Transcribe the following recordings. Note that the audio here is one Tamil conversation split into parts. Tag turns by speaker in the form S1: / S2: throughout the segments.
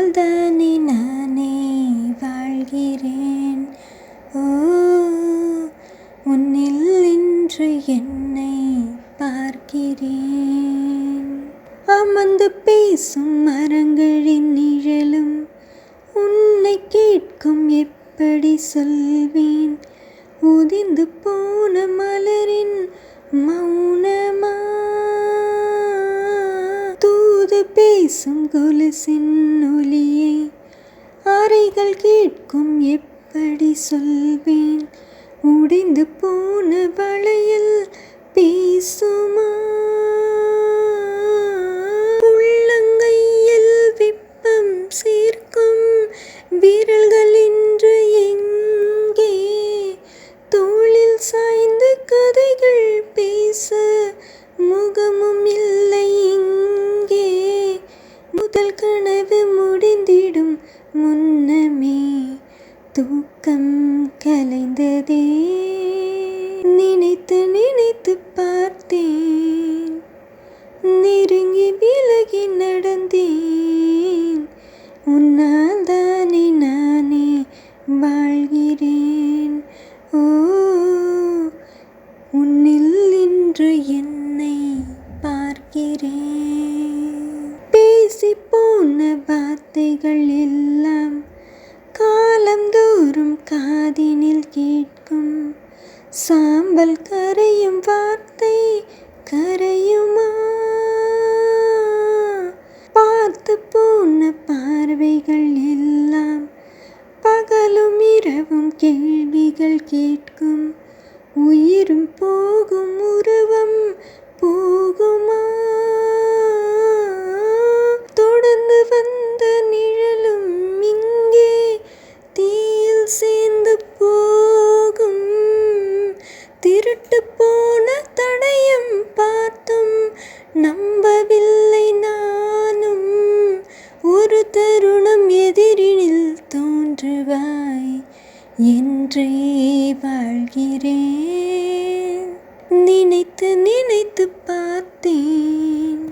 S1: உன்னால் தானே நானே வாழ்கிறேன். ஓ, உன்னில் இன்று என்னை பார்க்கிறேன். அமர்ந்து பேசும் மரங்களின் நிழலும் உன்னை கேட்கும் எப்படி சொல்வேன். உதிர்ந்து போன மலரின் மௌனமா, தூது பேசும் கொலுசின் ஒலியை அறைகள் கேட்கும் எப்படி சொல்வேன். உடைந்து போன வளையல் பேசுமா, உள்ளங்கையில் விப்பம் சேர்க்கும் விரல்கள் இன்று எங்கே. தோளில் சாய்ந்து கதைகள் பேச முகமும் இல்லை இங்கே. முதல் கனவு முடிந்திடும் முன்னமே தூக்கம் கலைந்ததே. நினைத்து நினைத்து பார்த்தேன், நெருங்கி விலகி நடந்தேன். உன்னால் தானே நானே வாழ்கிறேன். ஓ, உன்னில் இன்று என்னை பார்க்கிறேன். பேசி போன வார்த்தைகள் எல்லாம் காலந்தோறும் காதினில் கேட்கும். சாம்பல் கரையும் வார்த்தை கரையுமா, பார்த்து போன பார்வைகள் எல்லாம் பகலும் இரவும் கேள்விகள் கேட்கும். உயிரும் போகும் உருவம் போகுமா, தொடர்ந்து வந்த நிழலும் இங்கே தீயில் சேர்ந்து போகும். திருட்டு போன தடயம் பார்த்தும் நம்பவில்லை நானும். ஒரு தருணம் எதிரினில் தோன்றுவாய் என்றே வாழ்கிறேன். நினைத்து நினைத்து பார்த்தேன்,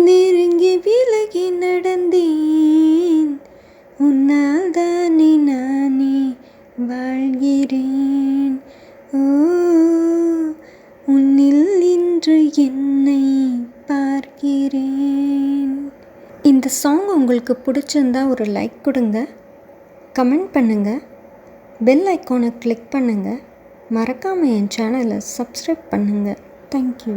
S1: நெருங்கி விலகி நடந்தேன். உன்னால் தானே நானே வாழ்கிறேன். ஓ, உன்னில் இன்று என்னை பார்க்கிறேன். இந்த சாங் உங்களுக்கு பிடிச்சிருந்தா ஒரு லைக் கொடுங்க, கமெண்ட் பண்ணுங்கள், பெல் ஐக்கானை கிளிக் பண்ணுங்கள், மறக்காமல் என் சேனலை சப்ஸ்கிரைப் பண்ணுங்கள். தேங்க்யூ.